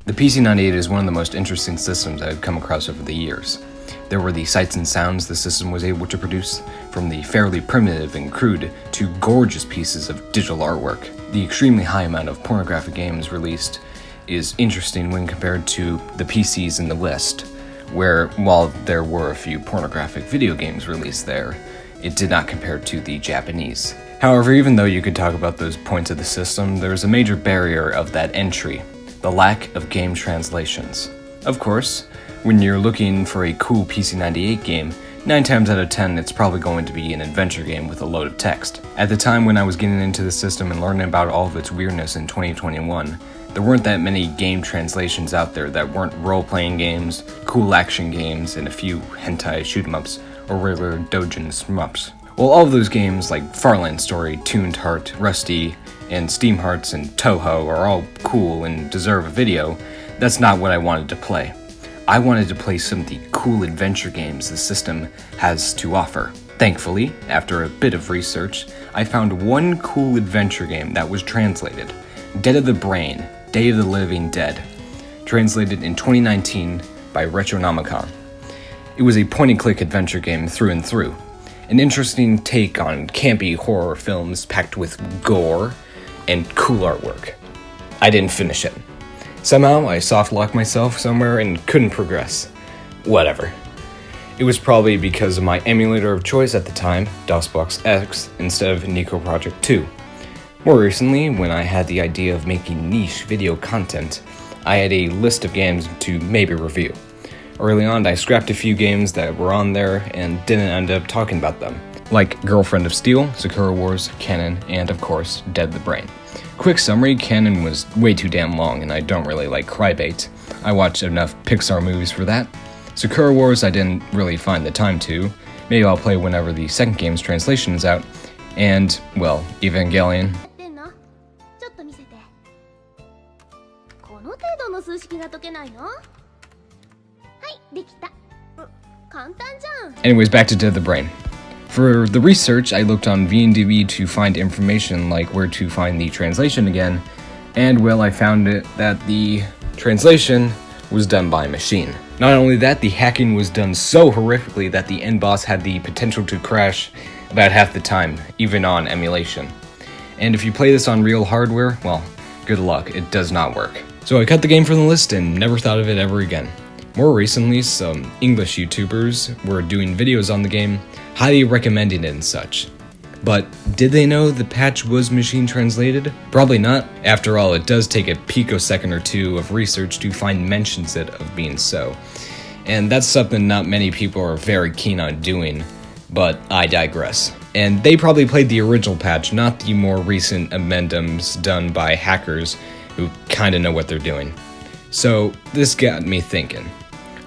The PC-98 is one of the most interesting systems I've come across over the years. There were the sights and sounds the system was able to produce, from the fairly primitive and crude to gorgeous pieces of digital artwork. The extremely high amount of pornographic games released is interesting when compared to the PCs in the list, where, while there were a few pornographic video games released there, it did not compare to the Japanese. However, even though you could talk about those points of the system, there's a major barrier of that entry: the lack of game translations. Of course, when you're looking for a cool PC-98 game, 9 times out of 10 it's probably going to be an adventure game with a load of text. At the time when I was getting into the system and learning about all of its weirdness in 2021, there weren't that many game translations out there that weren't role-playing games, cool action games, and a few hentai shoot-em-ups or regular doujin shmups. While all of those games like Farland Story, Tooned Heart, Rusty, and Steam Hearts and Toho are all cool and deserve a video, that's not what I wanted to play. I wanted to play some of the cool adventure games the system has to offer. Thankfully, after a bit of research, I found one cool adventure game that was translated: Dead of the Brain, Day of the Living Dead, translated in 2019 by Retronomicon. It was a point-and-click adventure game through and through, an interesting take on campy horror films packed with gore and cool artwork. I didn't finish it. Somehow, I soft-locked myself somewhere and couldn't progress. Whatever. It was probably because of my emulator of choice at the time, DOSBox X, instead of Nico Project 2. More recently, when I had the idea of making niche video content, I had a list of games to maybe review. Early on, I scrapped a few games that were on there and didn't end up talking about them, like Girlfriend of Steel, Sakura Wars, Canon, and of course, Dead the Brain. Quick summary: Canon was way too damn long and I don't really like crybait. I watched enough Pixar movies for that. Sakura Wars I didn't really find the time to. Maybe I'll play whenever the second game's translation is out. And, well, Evangelion. Anyways, back to Dead the Brain. For the research, I looked on VNDB to find information like where to find the translation again, and well, I found it that the translation was done by a machine. Not only that, the hacking was done so horrifically that the end boss had the potential to crash about half the time, even on emulation. And if you play this on real hardware, well, good luck, it does not work. So I cut the game from the list and never thought of it ever again. More recently, some English YouTubers were doing videos on the game, highly recommending it and such. But did they know the patch was machine translated? Probably not. After all, it does take a picosecond or two of research to find mentions of being so. And that's something not many people are very keen on doing, but I digress. And they probably played the original patch, not the more recent amendments done by hackers who kinda know what they're doing. So this got me thinking,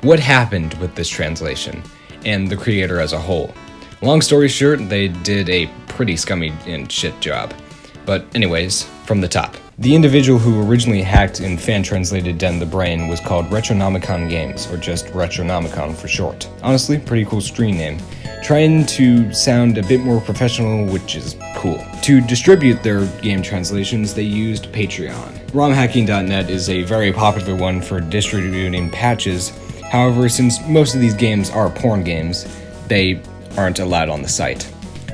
what happened with this translation, and the creator as a whole? Long story short, they did a pretty scummy and shit job. But anyways, from the top. The individual who originally hacked and fan-translated Dead the Brain was called Retronomicon Games, or just Retronomicon for short. Honestly, pretty cool screen name. Trying to sound a bit more professional, which is cool. To distribute their game translations, they used Patreon. ROMhacking.net is a very popular one for distributing patches. However, since most of these games are porn games, they aren't allowed on the site.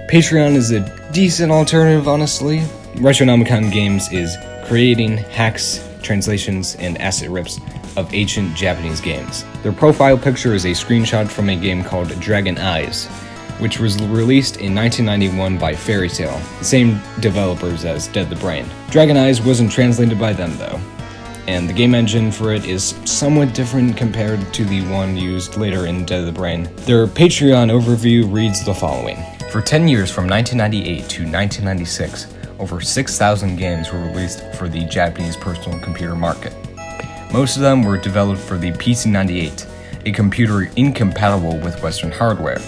Patreon is a decent alternative, honestly. Retronomicon Games is creating hacks, translations, and asset rips of ancient Japanese games. Their profile picture is a screenshot from a game called Dragon Eyes, which was released in 1991 by Fairy Tail, the same developers as Dead the Brain. Dragon Eyes wasn't translated by them though, and the game engine for it is somewhat different compared to the one used later in Dead the Brain. Their Patreon overview reads the following. For 10 years from 1998 to 1996, over 6,000 games were released for the Japanese personal computer market. Most of them were developed for the PC-98, a computer incompatible with Western hardware,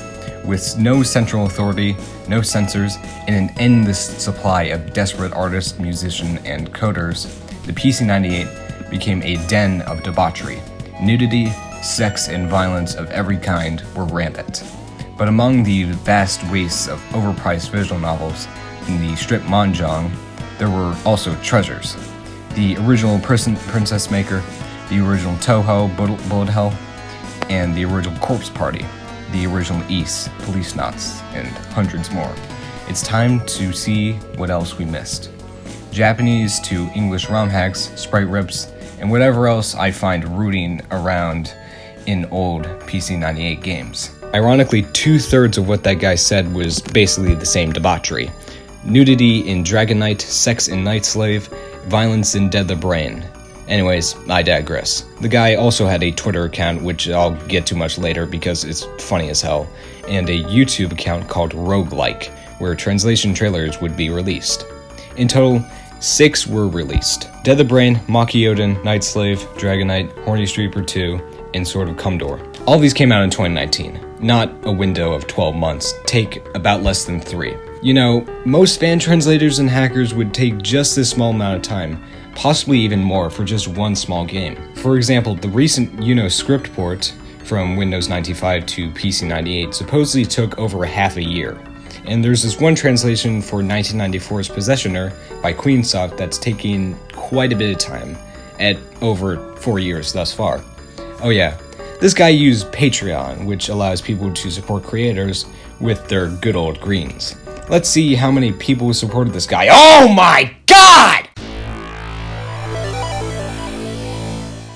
with no central authority, no censors, and an endless supply of desperate artists, musicians, and coders. The PC-98 became a den of debauchery. Nudity, sex, and violence of every kind were rampant. But among the vast wastes of overpriced visual novels in the strip Mahjong, there were also treasures. The original Princess Maker, the original Toho, Bullet Hell, and the original Corpse Party, the original East, Police Knots, and hundreds more. It's time to see what else we missed. Japanese to English ROM hacks, sprite rips, and whatever else I find rooting around in old PC98 games. Ironically, 2/3 of what that guy said was basically the same debauchery. Nudity in Dragon Knight, sex in Night Slave, violence in Dead the Brain. Anyways, I digress. The guy also had a Twitter account, which I'll get to much later because it's funny as hell, and a YouTube account called Roguelike, where translation trailers would be released. In total, 6 were released. Dead the Brain, Makyouden, Night Slave, Dragon Knight, Horny Streeper 2, and Sword of Kumdor. All these came out in 2019, not a window of 12 months, take about less than 3. You know, most fan translators and hackers would take just this small amount of time, possibly even more for just one small game. For example, the recent script port from Windows 95 to PC98 supposedly took over half a year. And there's this one translation for 1994's Possessioner by Queensoft that's taking quite a bit of time, at over 4 years thus far. Oh yeah, this guy used Patreon, which allows people to support creators with their good old greens. Let's see how many people supported this guy. Oh my god!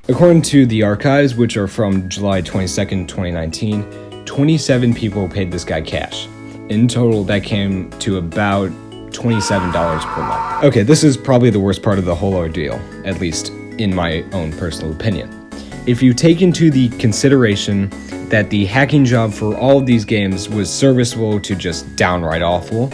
According to the archives, which are from July 22nd, 2019, 27 people paid this guy cash. In total, that came to about $27 per month. Okay, this is probably the worst part of the whole ordeal, at least in my own personal opinion. If you take into the consideration that the hacking job for all of these games was serviceable to just downright awful,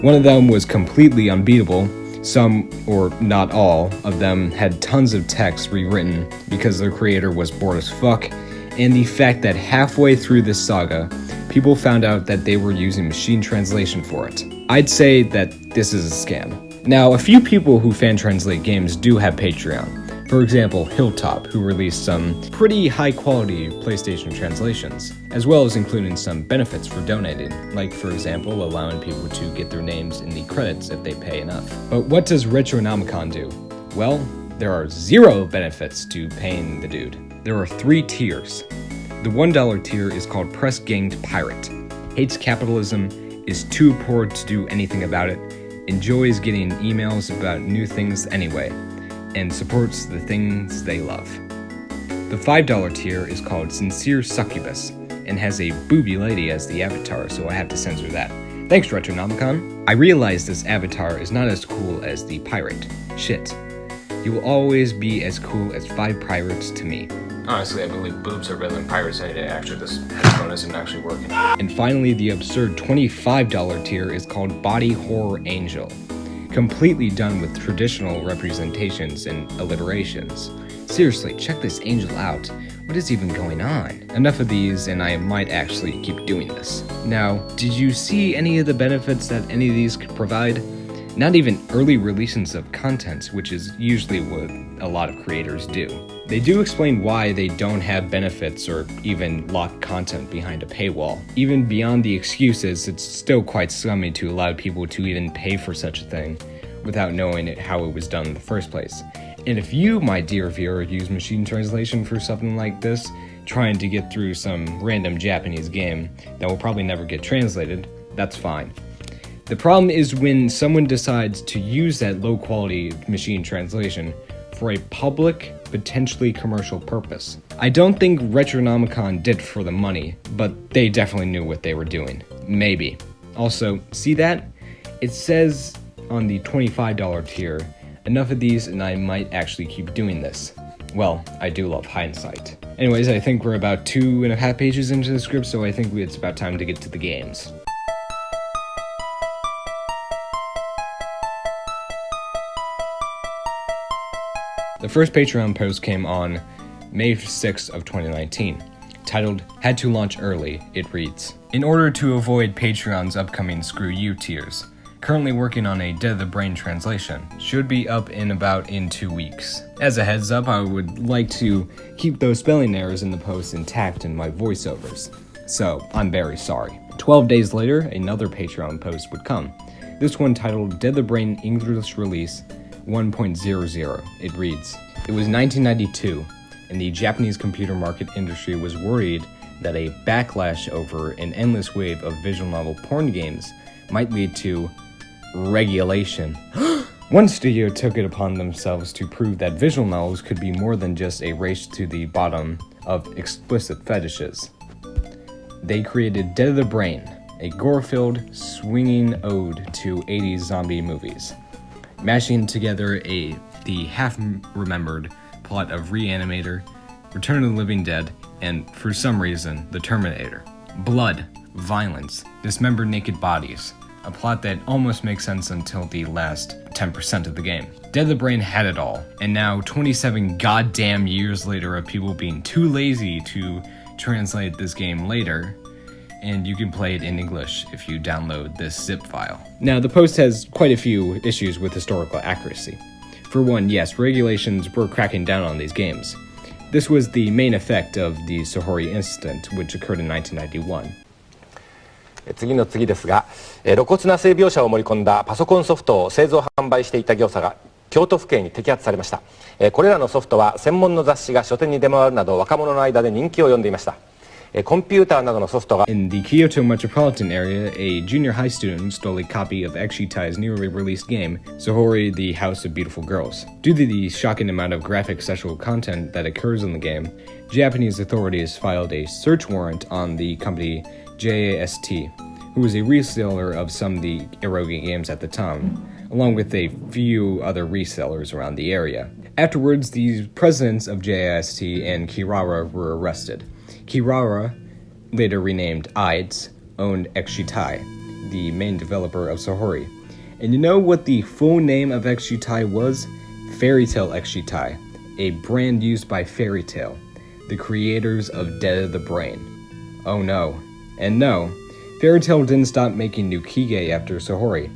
one of them was completely unbeatable, some, or not all, of them had tons of text rewritten because their creator was bored as fuck, and the fact that halfway through this saga, people found out that they were using machine translation for it. I'd say that this is a scam. Now, a few people who fan translate games do have Patreon. For example, Hilltop, who released some pretty high-quality PlayStation translations, as well as including some benefits for donating, like, for example, allowing people to get their names in the credits if they pay enough. But what does Retronomicon do? Well, there are 0 benefits to paying the dude. There are 3 tiers. The $1 tier is called Press Ganged Pirate. Hates capitalism, is too poor to do anything about it, enjoys getting emails about new things anyway, and supports the things they love. The $5 tier is called Sincere Succubus, and has a booby lady as the avatar, so I have to censor that. Thanks, Retronomicon. I realize this avatar is not as cool as the pirate. Shit. You will always be as cool as 5 pirates to me. Honestly, I believe boobs are better than pirates any day. Actually, this headphone isn't actually working. And finally, the absurd $25 tier is called Body Horror Angel. Completely done with traditional representations and alliterations. Seriously, check this angel out. What is even going on? Enough of these, and I might actually keep doing this. Now, did you see any of the benefits that any of these could provide? Not even early releases of content, which is usually what a lot of creators do. They do explain why they don't have benefits or even lock content behind a paywall. Even beyond the excuses, it's still quite scummy to allow people to even pay for such a thing without knowing how it was done in the first place. And if you, my dear viewer, use machine translation for something like this, trying to get through some random Japanese game that will probably never get translated, that's fine. The problem is when someone decides to use that low-quality machine translation for a public, potentially commercial purpose. I don't think Retronomicon did it for the money, but they definitely knew what they were doing. Maybe. Also, see that? It says on the $25 tier, enough of these and I might actually keep doing this. Well, I do love hindsight. Anyways, I think we're about 2.5 pages into the script, so I think it's about time to get to the games. The first Patreon post came on May 6th of 2019. Titled, Had to Launch Early, it reads, in order to avoid Patreon's upcoming Screw You tiers, currently working on a Dead the Brain translation, should be up in 2 weeks. As a heads up, I would like to keep those spelling errors in the post intact in my voiceovers, so I'm very sorry. 12 days later, another Patreon post would come. This one titled, Dead the Brain English Release 1.00. It reads, it was 1992. and the Japanese computer market industry was worried that a backlash over an endless wave of visual novel porn games might lead to regulation. One studio took it upon themselves to prove that visual novels could be more than just a race to the bottom of explicit fetishes. They created Dead of the Brain, a gore-filled, swinging ode to 80s zombie movies, mashing together the half-remembered plot of Reanimator, Return of the Living Dead, and, for some reason, The Terminator. Blood, violence, dismembered naked bodies, a plot that almost makes sense until the last 10% of the game. Dead of the Brain had it all, and now 27 goddamn years later of people being too lazy to translate this game later, and you can play it in English if you download this zip file. Now, the post has quite a few issues with historical accuracy. For one, yes, regulations were cracking down on these games. This was the main effect of the Sohori incident, which occurred in 1991. 次の次ですが、露骨な性描写を盛り込んだパソコンソフトを製造販売していた業者が京都府警に摘発されました。これらのソフトは専門の雑誌が書店に出回るなど若者の間で人気を呼んでいました。コンピューターなどのソフトが In the Kyoto metropolitan area, a junior high student stole a copy of AKIKO's newly released game, Sohori: The House of Beautiful Girls. Due to the shocking amount of graphic sexual content that occurs in the game, Japanese authorities filed a search warrant on the company JAST, who was a reseller of some of the erotic games at the time, along with a few other resellers around the area. Afterwards, the presidents of JAST and Kirara were arrested. Kirara, later renamed IDES, owned AKIKO, the main developer of Sohori. And you know what the full name of AKIKO was? Fairy Tail AKIKO, a brand used by Fairy Tail, the creators of Dead of the Brain. Oh no. And no, Fairy Tail didn't stop making new Kige after Sohori.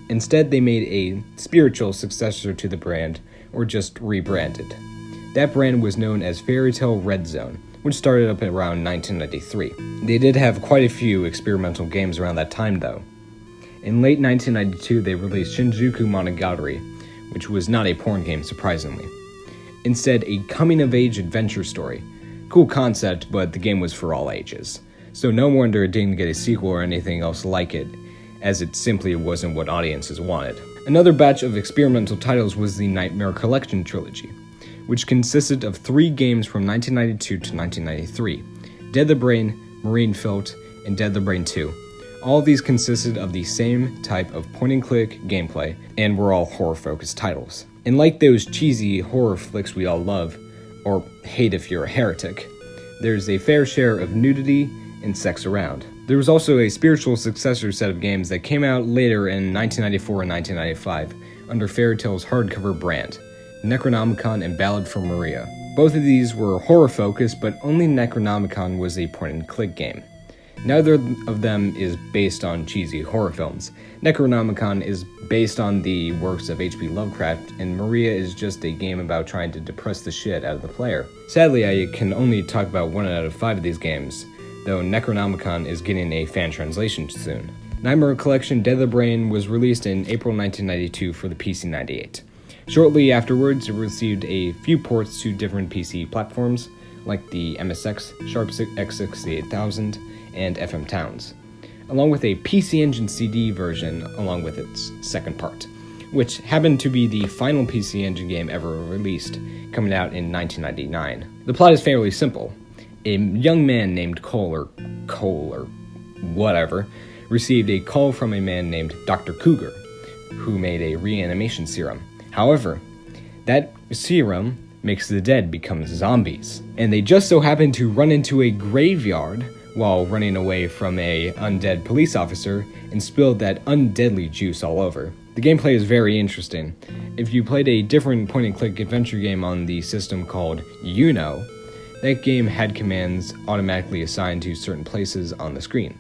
Instead, they made a spiritual successor to the brand, or just rebranded. That brand was known as Fairy Tail Red Zone, which started up around 1993. They did have quite a few experimental games around that time, though. In late 1992, they released Shinjuku Monogatari, which was not a porn game, surprisingly. Instead, a coming-of-age adventure story. Cool concept, but the game was for all ages. So no wonder it didn't get a sequel or anything else like it, as it simply wasn't what audiences wanted. Another batch of experimental titles was the Nightmare Collection trilogy, which consisted of 3 games from 1992 to 1993, Dead of the Brain, Marine Philt, and Dead of the Brain 2. All of these consisted of the same type of point-and-click gameplay, and were all horror-focused titles. And like those cheesy horror flicks we all love, or hate if you're a heretic, there's a fair share of nudity and sex around. There was also a spiritual successor set of games that came out later in 1994 and 1995 under Fairy Tail's hardcover brand, Necronomicon and Ballad for Maria. Both of these were horror-focused, but only Necronomicon was a point-and-click game. Neither of them is based on cheesy horror films. Necronomicon is based on the works of H.P. Lovecraft, and Maria is just a game about trying to depress the shit out of the player. Sadly, I can only talk about 1 out of 5 of these games, though Necronomicon is getting a fan translation soon. Nightmare Collection Dead of the Brain was released in April 1992 for the PC-98. Shortly afterwards, it received a few ports to different PC platforms, like the MSX, Sharp X68000, and FM Towns, along with a PC Engine CD version along with its second part, which happened to be the final PC Engine game ever released, coming out in 1999. The plot is fairly simple. A young man named Cole or whatever, received a call from a man named Dr. Coogar, who made a reanimation serum. However, that serum makes the dead become zombies, and they just so happen to run into a graveyard while running away from a undead police officer and spilled that undeadly juice all over. The gameplay is very interesting. If you played a different point-and-click adventure game on the system called that game had commands automatically assigned to certain places on the screen.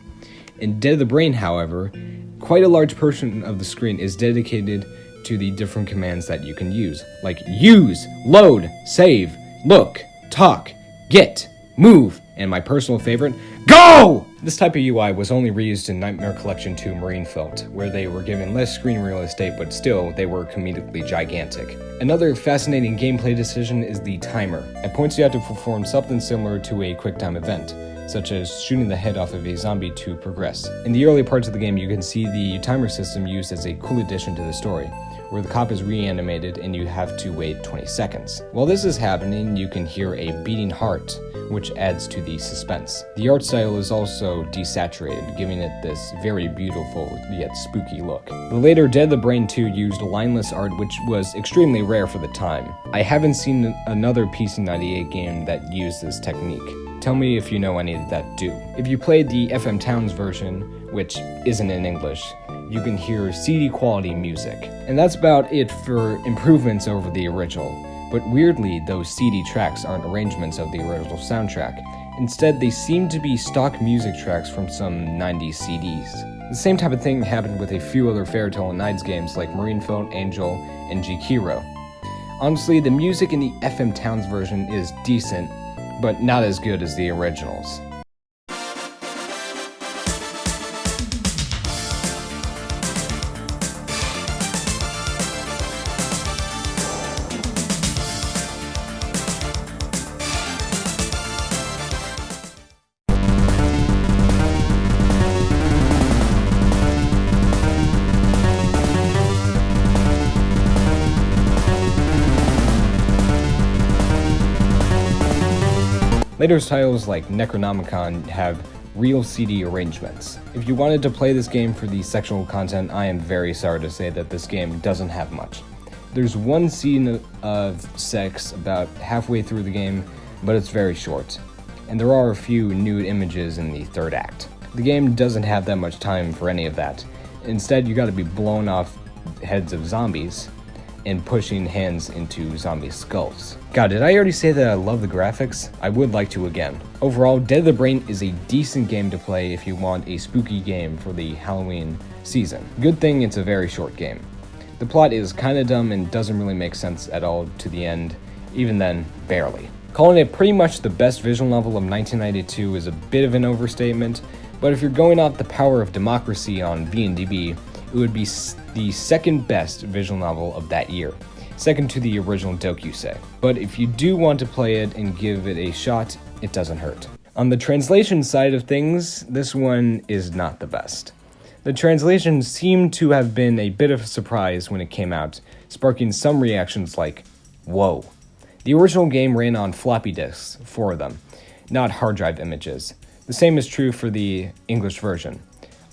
In Dead of the Brain, however, quite a large portion of the screen is dedicated to the different commands that you can use, like use, load, save, look, talk, get, move, and my personal favorite, go! This type of UI was only reused in Nightmare Collection 2 Marine Philt, where they were given less screen real estate, but still, they were comedically gigantic. Another fascinating gameplay decision is the timer. At points you have to perform something similar to a QuickTime event, such as shooting the head off of a zombie to progress. In the early parts of the game, you can see the timer system used as a cool addition to the story, where the cop is reanimated and you have to wait 20 seconds. While this is happening, you can hear a beating heart, which adds to the suspense. The art style is also desaturated, giving it this very beautiful yet spooky look. The later Dead the Brain 2 used lineless art, which was extremely rare for the time. I haven't seen another PC-98 game that used this technique. Tell me if you know any that do. If you played the FM Towns version, which isn't in English, you can hear CD quality music. And that's about it for improvements over the original. But weirdly, those CD tracks aren't arrangements of the original soundtrack. Instead, they seem to be stock music tracks from some 90s CDs. The same type of thing happened with a few other Fairy Tale and Nights games like Marine Philt, Angel, and Jikiro. Honestly, the music in the FM Towns version is decent, but not as good as the originals. Later titles like Necronomicon have real CD arrangements. If you wanted to play this game for the sexual content, I am very sorry to say that this game doesn't have much. There's one scene of sex about halfway through the game, but it's very short. And there are a few nude images in the third act. The game doesn't have that much time for any of that. Instead, you gotta be blowing off heads of zombies and pushing hands into zombie skulls. God, did I already say that I love the graphics? I would like to again. Overall, Dead the Brain is a decent game to play if you want a spooky game for the Halloween season. Good thing it's a very short game. The plot is kinda dumb and doesn't really make sense at all to the end, even then, barely. Calling it pretty much the best visual novel of 1992 is a bit of an overstatement, but if you're going off the power of democracy on VNDB, it would be the second best visual novel of that year, second to the original Kakyuusei. But if you do want to play it and give it a shot, it doesn't hurt. On the translation side of things, this one is not the best. The translation seemed to have been a bit of a surprise when it came out, sparking some reactions like, whoa. The original game ran on floppy disks, 4 of them, not hard drive images. The same is true for the English version.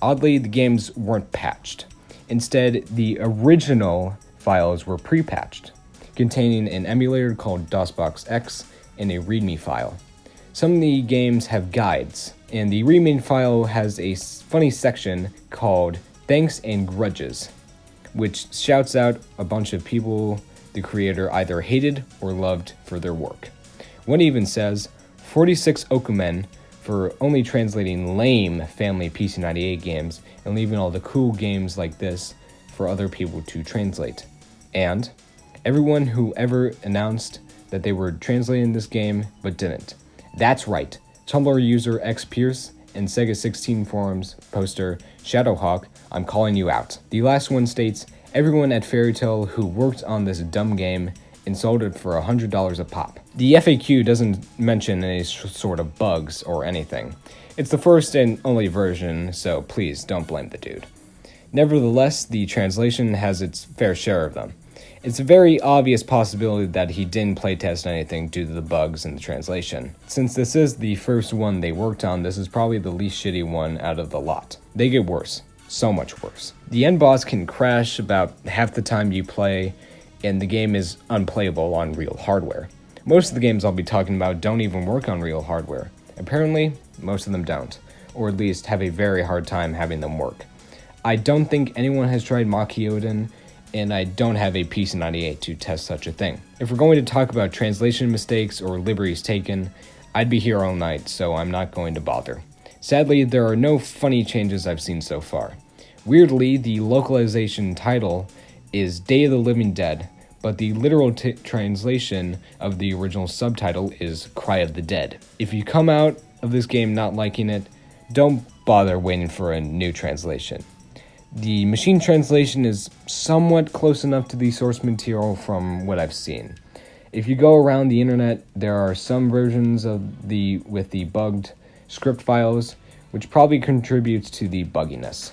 Oddly, the games weren't patched. Instead, the original files were pre-patched, containing an emulator called DOSBox X and a README file. Some of the games have guides, and the README file has a funny section called Thanks and Grudges, which shouts out a bunch of people the creator either hated or loved for their work. One even says, 46 okumen for only translating lame family PC-98 games and leaving all the cool games like this for other people to translate. And everyone who ever announced that they were translating this game but didn't. That's right, Tumblr user X Pierce and Sega 16 forums poster Shadowhawk, I'm calling you out. The last one states, everyone at Fairy Tale who worked on this dumb game and sold it for $100 a pop. The FAQ doesn't mention any sort of bugs or anything. It's the first and only version, so please don't blame the dude. Nevertheless, the translation has its fair share of them. It's a very obvious possibility that he didn't playtest anything due to the bugs in the translation. Since this is the first one they worked on, this is probably the least shitty one out of the lot. They get worse. So much worse. The end boss can crash about half the time you play, and the game is unplayable on real hardware. Most of the games I'll be talking about don't even work on real hardware. Apparently, most of them don't, or at least have a very hard time having them work. I don't think anyone has tried Makyouden, and I don't have a PC-98 to test such a thing. If we're going to talk about translation mistakes or liberties taken, I'd be here all night, so I'm not going to bother. Sadly, there are no funny changes I've seen so far. Weirdly, the localization title is Day of the Living Dead, but the literal translation of the original subtitle is Cry of the Dead. If you come out of this game not liking it, don't bother waiting for a new translation. The machine translation is somewhat close enough to the source material from what I've seen. If you go around the internet, there are some versions with the bugged script files, which probably contributes to the bugginess.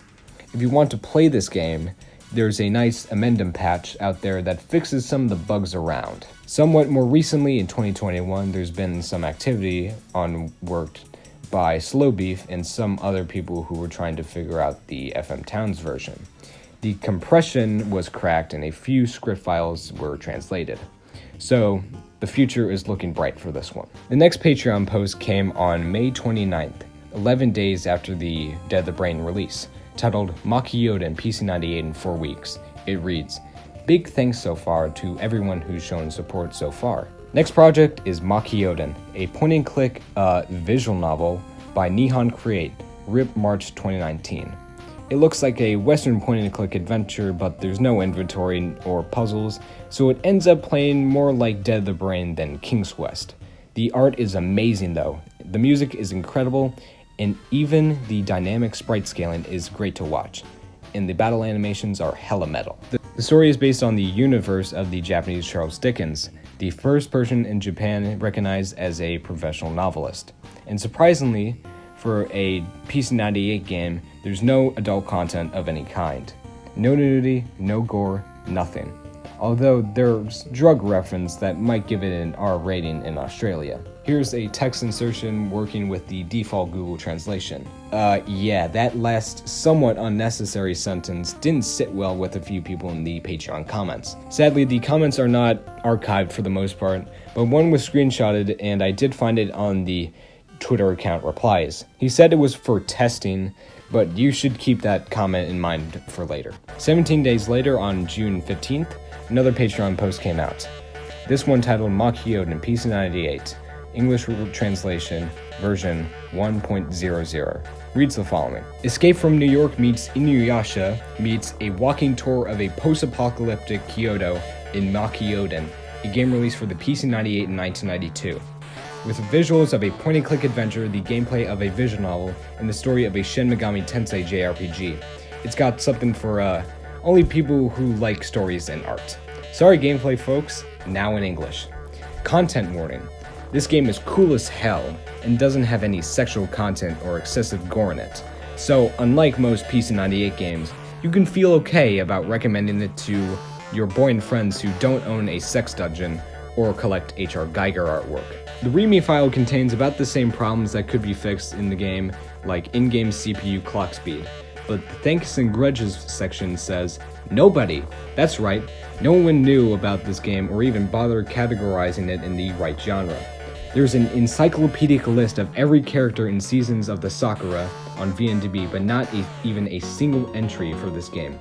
If you want to play this game, there's a nice amendum patch out there that fixes some of the bugs around. Somewhat more recently, in 2021, there's been some activity on work by Slow Beef and some other people who were trying to figure out the FM Towns version. The compression was cracked and a few script files were translated. So the future is looking bright for this one. The next Patreon post came on May 29th, 11 days after the Dead the Brain release, titled Makyouden PC98 in 4 weeks. It reads, "Big thanks so far to everyone who's shown support so far. Next project is Makyouden, a point-and-click visual novel by Nihon Create, RIP March 2019. It looks like a Western point-and-click adventure, but there's no inventory or puzzles, so it ends up playing more like Dead the Brain than King's Quest. The art is amazing though, the music is incredible, and even the dynamic sprite scaling is great to watch, and the battle animations are hella metal. The story is based on the universe of the Japanese Charles Dickens, the first person in Japan recognized as a professional novelist. And surprisingly, for a PC98 game, there's no adult content of any kind. No nudity, no gore, nothing. Although there's drug reference that might give it an R rating in Australia. Here's a text insertion working with the default Google translation. Yeah, that last somewhat unnecessary sentence didn't sit well with a few people in the Patreon comments. Sadly, the comments are not archived for the most part, but one was screenshotted and I did find it on the Twitter account replies. He said it was for testing, but you should keep that comment in mind for later. 17 days later, on June 15th, another Patreon post came out. This one titled Makyouden PC98, English translation, version 1.00, reads the following. Escape from New York meets Inuyasha meets a walking tour of a post-apocalyptic Kyoto in Makyouden, a game released for the PC98 in 1992. With visuals of a point-and-click adventure, the gameplay of a visual novel, and the story of a Shin Megami Tensei JRPG. It's got something for only people who like stories and art. Sorry gameplay folks, now in English. Content warning. This game is cool as hell and doesn't have any sexual content or excessive gore in it. So, unlike most PC98 games, you can feel okay about recommending it to your boy and friends who don't own a sex dungeon or collect H.R. Geiger artwork. The README file contains about the same problems that could be fixed in the game, like in-game CPU clock speed. But the thanks and grudges section says, nobody. That's right, no one knew about this game or even bothered categorizing it in the right genre. There's an encyclopedic list of every character in Seasons of the Sakura on VNDB, but not even a single entry for this game.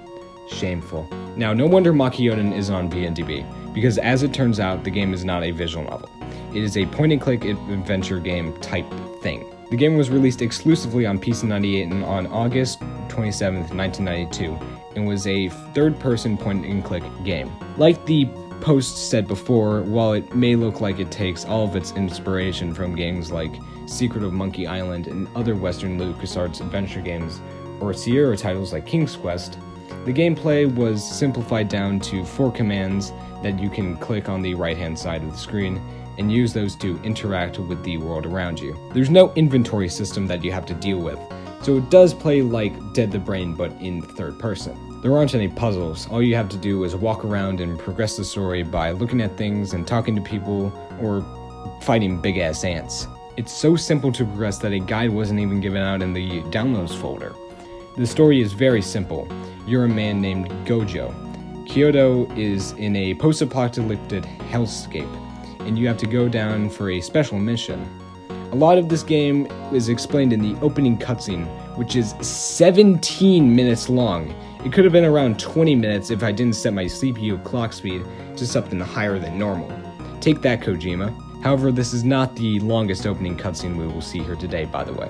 Shameful. Now, no wonder Makyouden is on VNDB, because as it turns out, the game is not a visual novel. It is a point-and-click adventure game type thing. The game was released exclusively on PC98 on August 27th, 1992, and was a third-person point-and-click game. Like the post said before, while it may look like it takes all of its inspiration from games like Secret of Monkey Island and other Western LucasArts adventure games, or Sierra titles like King's Quest, the gameplay was simplified down to 4 commands that you can click on the right-hand side of the screen and use those to interact with the world around you. There's no inventory system that you have to deal with, so it does play like Dead the Brain but in third person. There aren't any puzzles. All you have to do is walk around and progress the story by looking at things and talking to people or fighting big-ass ants. It's so simple to progress that a guide wasn't even given out in the downloads folder. The story is very simple. You're a man named Gojo. Kyoto is in a post-apocalyptic hellscape, and you have to go down for a special mission. A lot of this game is explained in the opening cutscene, which is 17 minutes long. It could have been around 20 minutes if I didn't set my CPU clock speed to something higher than normal. Take that, Kojima. However, this is not the longest opening cutscene we will see here today, by the way.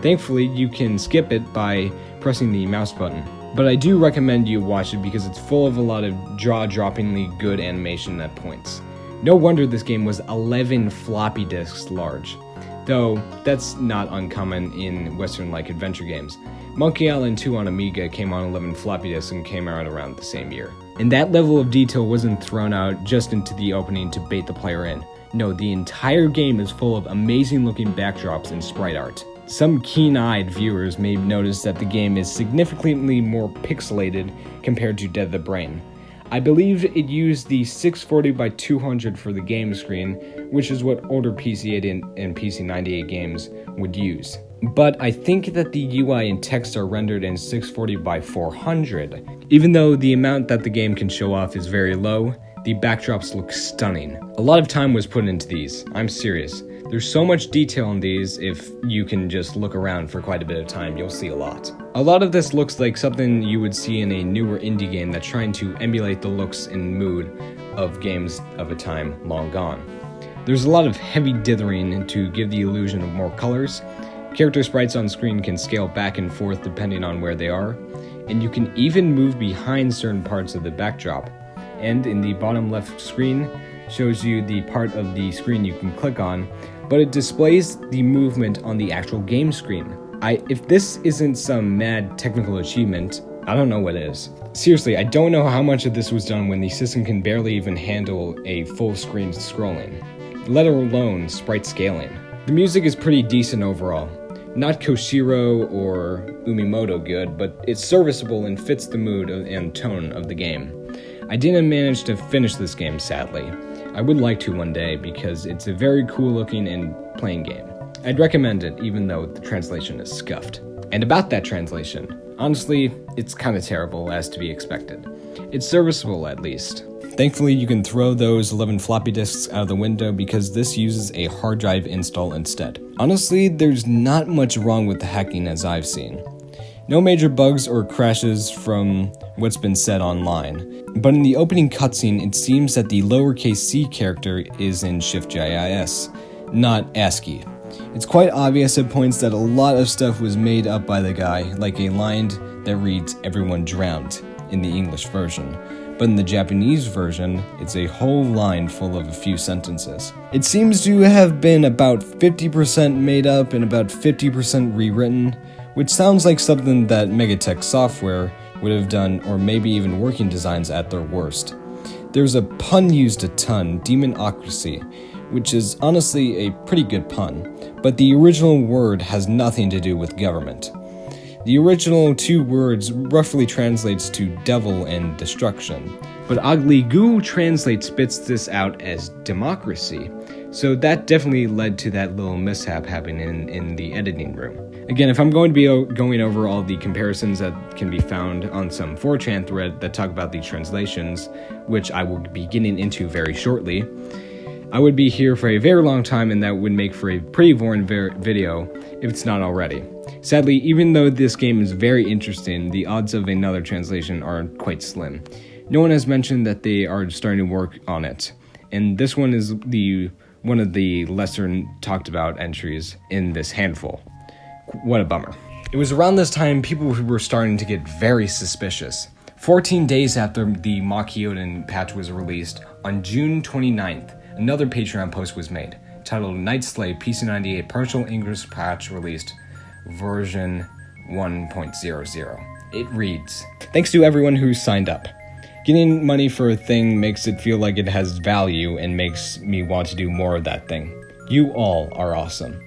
Thankfully, you can skip it by pressing the mouse button. But I do recommend you watch it because it's full of a lot of jaw-droppingly good animation at points. No wonder this game was 11 floppy disks large. though that's not uncommon in Western-like adventure games. Monkey Island 2 on Amiga came on 11 floppy disks and came out around the same year. And that level of detail wasn't thrown out just into the opening to bait the player in. No, the entire game is full of amazing-looking backdrops and sprite art. Some keen-eyed viewers may notice that the game is significantly more pixelated compared to Dead the Brain. I believe it used the 640 by 200 for the game screen, which is what older PC-8 and PC-98 games would use. But I think that the UI and text are rendered in 640 by 400. Even though the amount that the game can show off is very low, the backdrops look stunning. A lot of time was put into these, I'm serious. There's so much detail in these, if you can just look around for quite a bit of time, you'll see a lot. A lot of this looks like something you would see in a newer indie game that's trying to emulate the looks and mood of games of a time long gone. There's a lot of heavy dithering to give the illusion of more colors. Character sprites on screen can scale back and forth depending on where they are, and you can even move behind certain parts of the backdrop. And in the bottom left screen shows you the part of the screen you can click on, but it displays the movement on the actual game screen. If this isn't some mad technical achievement, I don't know what is. Seriously, I don't know how much of this was done when the system can barely even handle a full screen scrolling, let alone sprite scaling. The music is pretty decent overall. Not Koshiro or Umimoto good, but it's serviceable and fits the mood and tone of the game. I didn't manage to finish this game, sadly. I would like to one day because it's a very cool looking and playing game. I'd recommend it even though the translation is scuffed. And about that translation, honestly, it's kinda terrible as to be expected. It's serviceable at least. Thankfully, you can throw those 11 floppy disks out of the window because this uses a hard drive install instead. Honestly, there's not much wrong with the hacking as I've seen. No major bugs or crashes from what's been said online, but in the opening cutscene it seems that the lowercase c character is in Shift-JIS, not ASCII. It's quite obvious at points that a lot of stuff was made up by the guy, like a line that reads "everyone drowned" in the English version, but in the Japanese version, it's a whole line full of a few sentences. It seems to have been about 50% made up and about 50% rewritten, which sounds like something that Megatech Software would have done, or maybe even Working Designs at their worst. There's a pun used a ton, demonocracy, which is honestly a pretty good pun, but the original word has nothing to do with government. The original two words roughly translates to devil and destruction, but AKIKO spits this out as democracy, so that definitely led to that little mishap happening in the editing room. Again, if I'm going to be going over all the comparisons that can be found on some 4chan thread that talk about the translations, which I will be getting into very shortly, I would be here for a very long time and that would make for a pretty boring video if it's not already. Sadly, even though this game is very interesting, the odds of another translation are quite slim. No one has mentioned that they are starting to work on it, and this one is one of the lesser talked about entries in this handful. What a bummer. It was around this time people were starting to get very suspicious. 14 days after the Makyouden patch was released, on June 29th, another Patreon post was made, titled Night Slave PC98 Partial English Patch Released, version 1.00. It reads, "Thanks to everyone who signed up. Getting money for a thing makes it feel like it has value and makes me want to do more of that thing. You all are awesome.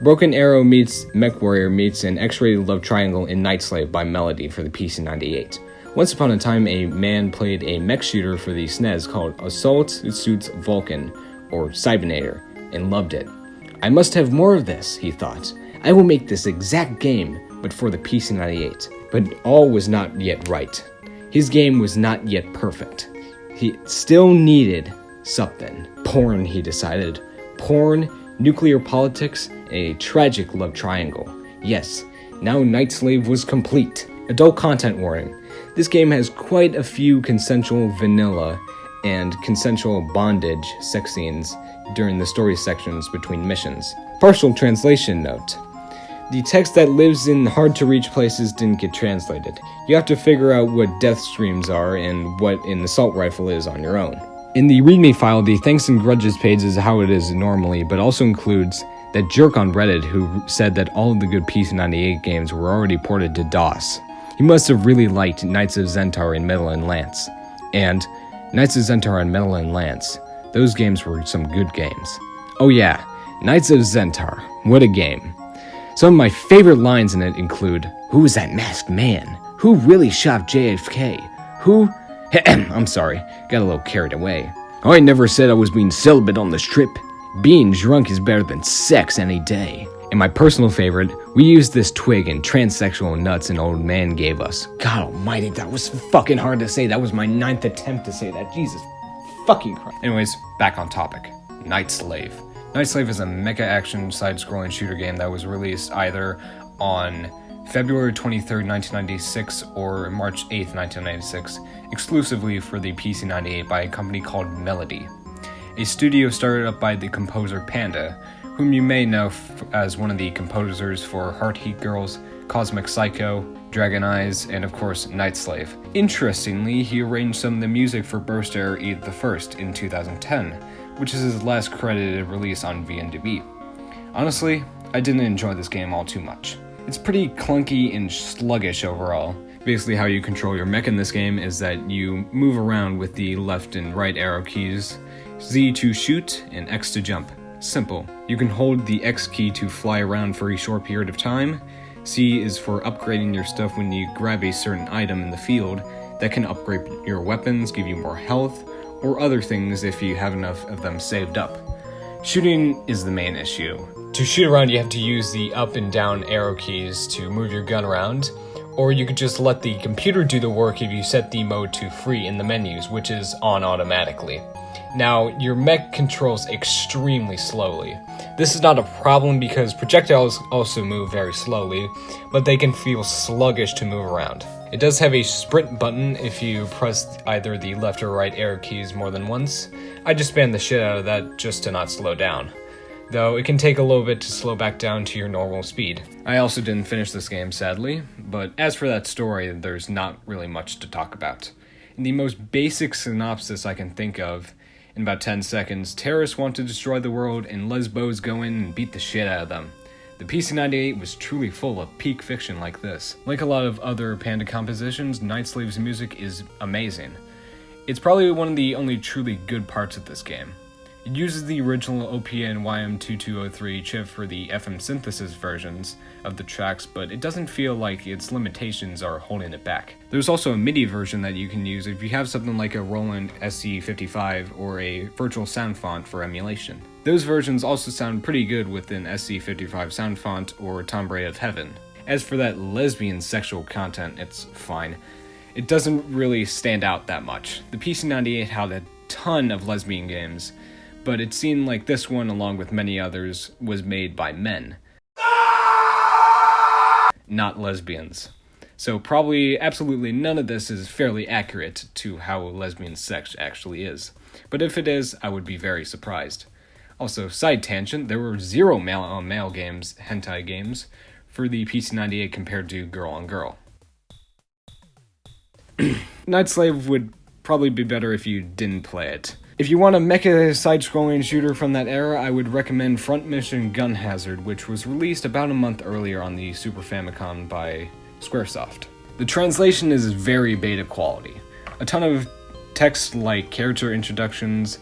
Broken Arrow meets Mech Warrior meets an X-rated love triangle in Night Slave by Melody for the PC98. Once upon a time, a man played a mech shooter for the SNES called Assault Suits Vulcan, or Cybernator, and loved it. I must have more of this, he thought. I will make this exact game, but for the PC98. But all was not yet right. His game was not yet perfect. He still needed something. Porn, he decided. Porn, nuclear politics, and a tragic love triangle. Yes, now Night Slave was complete. Adult content warning. This game has quite a few consensual vanilla and consensual bondage sex scenes during the story sections between missions. Partial translation note. The text that lives in hard-to-reach places didn't get translated. You have to figure out what death streams are and what an assault rifle is on your own. In the README file, the thanks and grudges page is how it is normally, but also includes That jerk on Reddit who said that all of the good PC98 games were already ported to DOS. He must have really liked Knights of Zentaur and Metal and Lance. And Knights of Zentaur and Metal and Lance, those games were some good games. Oh yeah, Knights of Zentaur, what a game. Some of my favorite lines in it include, "Who was that masked man? Who really shot JFK? Who..." I'm sorry, got a little carried away. "I never said I was being celibate on this trip. Being drunk is better than sex any day." And my personal favorite, "We used this twig and transsexual nuts an old man gave us." God almighty, that was fucking hard to say. That was my 9th attempt to say that. Jesus fucking Christ. Anyways, back on topic. Night Slave. Night Slave is a mecha action side-scrolling shooter game that was released either on February 23rd, 1996 or March 8th, 1996, exclusively for the PC98 by a company called Melody, a studio started up by the composer Panda, whom you may know as one of the composers for Heart Heat Girls, Cosmic Psycho, Dragon Eyes, and of course Night Slave. Interestingly, he arranged some of the music for Burst Error Eat the First in 2010, which is his last credited release on VNDB. Honestly, I didn't enjoy this game all too much. It's pretty clunky and sluggish overall. Basically how you control your mech in this game is that you move around with the left and right arrow keys, Z to shoot, and X to jump. Simple. You can hold the X key to fly around for a short period of time. C is for upgrading your stuff when you grab a certain item in the field that can upgrade your weapons, give you more health, or other things if you have enough of them saved up. Shooting is the main issue. To shoot around, you have to use the up and down arrow keys to move your gun around, or you could just let the computer do the work if you set the mode to free in the menus, which is on automatically. Now, your mech controls extremely slowly. This is not a problem because projectiles also move very slowly, but they can feel sluggish to move around. It does have a sprint button if you press either the left or right arrow keys more than once. I just spammed the shit out of that just to not slow down, though it can take a little bit to slow back down to your normal speed. I also didn't finish this game, sadly, but as for that story, there's not really much to talk about. In the most basic synopsis I can think of, in about 10 seconds, terrorists want to destroy the world and lesbos go in and beat the shit out of them. The PC98 was truly full of peak fiction like this. Like a lot of other Panda compositions, Night Slave's music is amazing. It's probably one of the only truly good parts of this game. It uses the original OPN YM2203 chip for the FM synthesis versions of the tracks, but it doesn't feel like its limitations are holding it back. There's also a MIDI version that you can use if you have something like a Roland SC55 or a virtual sound font for emulation. Those versions also sound pretty good with an SC55 sound font or Tomb Raider of Heaven. As for that lesbian sexual content, it's fine. It doesn't really stand out that much. The PC98 had a ton of lesbian games, but it seemed like this one, along with many others, was made by men, not lesbians. So probably absolutely none of this is fairly accurate to how lesbian sex actually is. But if it is, I would be very surprised. Also, side tangent, there were 0 male-on-male games, hentai games, for the PC98 compared to girl-on-girl. Night Slave would probably be better if you didn't play it. If you want a mecha side-scrolling shooter from that era, I would recommend Front Mission Gun Hazard, which was released about a month earlier on the Super Famicom by Squaresoft. The translation is very beta quality. A ton of text like character introductions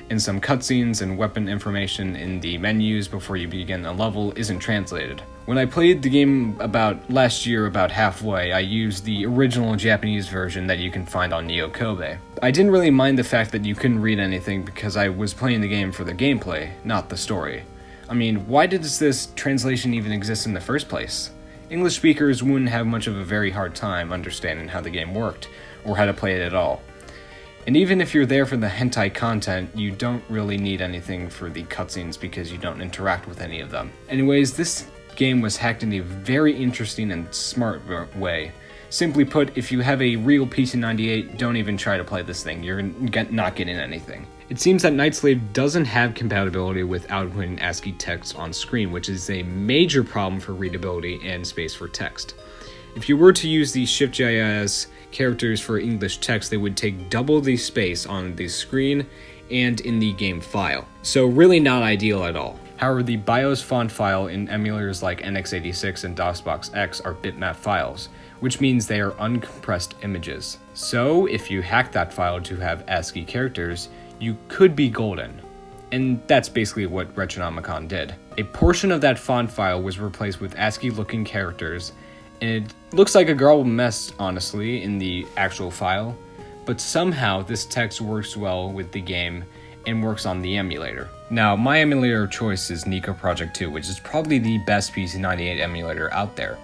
and some cutscenes and weapon information in the menus before you begin a level isn't translated. When I played the game last year about halfway, I used the original Japanese version that you can find on Neo Kobe. I didn't really mind the fact that you couldn't read anything because I was playing the game for the gameplay, not the story. I mean, why does this translation even exist in the first place? English speakers wouldn't have much of a very hard time understanding how the game worked, or how to play it at all. And even if you're there for the hentai content, you don't really need anything for the cutscenes because you don't interact with any of them. Anyways, this game was hacked in a very interesting and smart way. Simply put, if you have a real PC98, don't even try to play this thing, you're not getting anything. It seems that Night Slave doesn't have compatibility with outputting ASCII text on screen, which is a major problem for readability and space for text. If you were to use the ShiftGIS characters for English text, they would take double the space on the screen and in the game file. So really not ideal at all. However, the BIOS font file in emulators like NX86 and DOSBox X are bitmap files, which means they are uncompressed images. So, if you hack that file to have ASCII characters, you could be golden. And that's basically what Retronomicon did. A portion of that font file was replaced with ASCII-looking characters, and it looks like a garbled mess, honestly, in the actual file, but somehow this text works well with the game and works on the emulator. Now, my emulator of choice is Nico Project 2, which is probably the best PC98 emulator out there.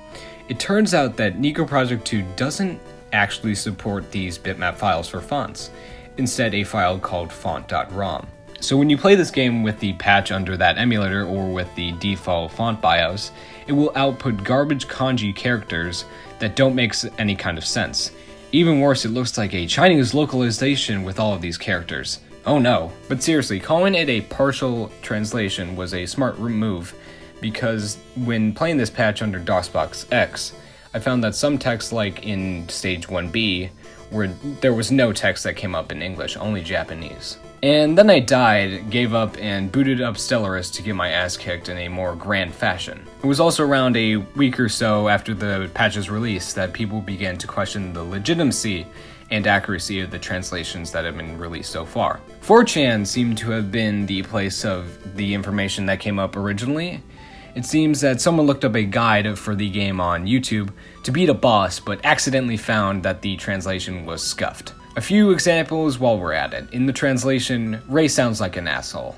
It turns out that Nico Project 2 doesn't actually support these bitmap files for fonts, instead a file called font.rom. So when you play this game with the patch under that emulator or with the default font BIOS, it will output garbage kanji characters that don't make any kind of sense. Even worse, it looks like a Chinese localization with all of these characters. Oh no. But seriously, calling it a partial translation was a smart move, because when playing this patch under DOSBox X, I found that some text, like in Stage 1B, where there was no text that came up in English, only Japanese. And then I died, gave up, and booted up Stellaris to get my ass kicked in a more grand fashion. It was also around a week or so after the patch's release that people began to question the legitimacy and accuracy of the translations that have been released so far. 4chan seemed to have been the place of the information that came up originally. It seems that someone looked up a guide for the game on YouTube to beat a boss, but accidentally found that the translation was scuffed. A few examples while we're at it. In the translation, Rei sounds like an asshole,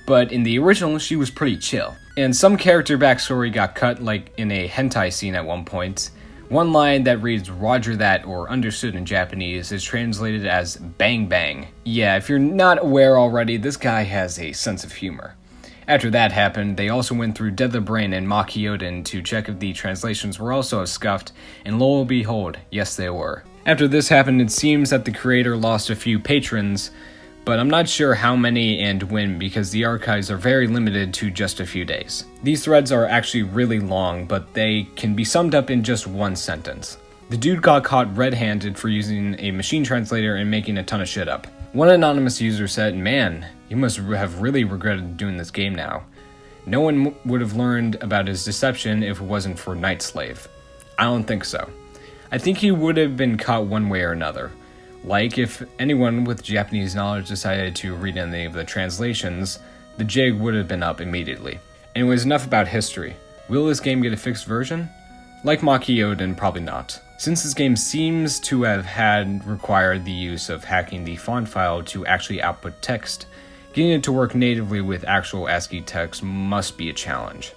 but in the original, she was pretty chill. And some character backstory got cut, like in a hentai scene at one point. One line that reads "Roger that" or "understood" in Japanese is translated as "bang bang." Yeah, if you're not aware already, this guy has a sense of humor. After that happened, they also went through Dead the Brain and Makyouden to check if the translations were also scuffed, and lo and behold, yes they were. After this happened, it seems that the creator lost a few patrons, but I'm not sure how many and when because the archives are very limited to just a few days. These threads are actually really long, but they can be summed up in just one sentence. The dude got caught red-handed for using a machine translator and making a ton of shit up. One anonymous user said, "Man, you must have really regretted doing this game now. No one would have learned about his deception if it wasn't for Night Slave." I don't think so. I think he would have been caught one way or another. Like if anyone with Japanese knowledge decided to read any of the translations, the jig would have been up immediately. Anyways, enough about history. Will this game get a fixed version? Like Makyouden, probably not. Since this game seems to have required the use of hacking the font file to actually output text, getting it to work natively with actual ASCII text must be a challenge.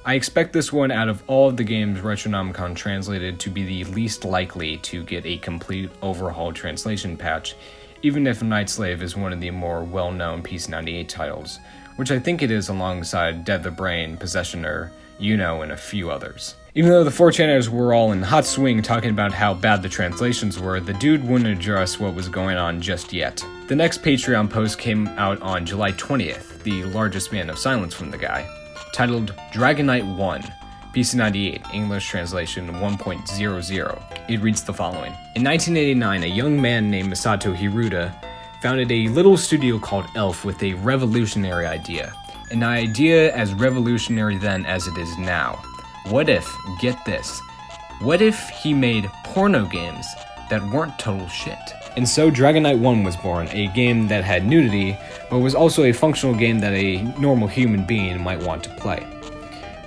I expect this one out of all of the games Retronomicon translated to be the least likely to get a complete overhaul translation patch, even if Night Slave is one of the more well-known PC98 titles, which I think it is alongside Dead the Brain, Possessioner, Uno, and a few others. Even though the 4chaners were all in hot swing talking about how bad the translations were, the dude wouldn't address what was going on just yet. The next Patreon post came out on July 20th, the largest span of silence from the guy, titled Dragon Knight 1, PC98, English translation 1.00. It reads the following. In 1989, a young man named Masato Hiruda founded a little studio called Elf with a revolutionary idea. An idea as revolutionary then as it is now. What if, get this, what if he made porno games that weren't total shit? And so Dragon Knight 1 was born, a game that had nudity, but was also a functional game that a normal human being might want to play.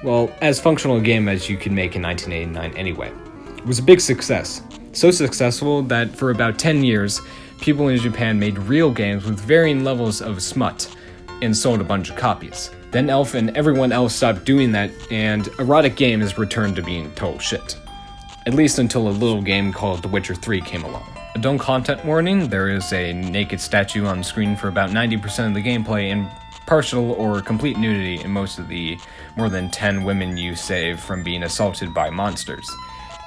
Well, as functional a game as you could make in 1989 anyway. It was a big success. So successful that for about 10 years, people in Japan made real games with varying levels of smut, and sold a bunch of copies. Then Elf and everyone else stopped doing that, and erotic games returned to being total shit. At least until a little game called The Witcher 3 came along. Adult content warning, there is a naked statue on screen for about 90% of the gameplay and partial or complete nudity in most of the more than 10 women you save from being assaulted by monsters.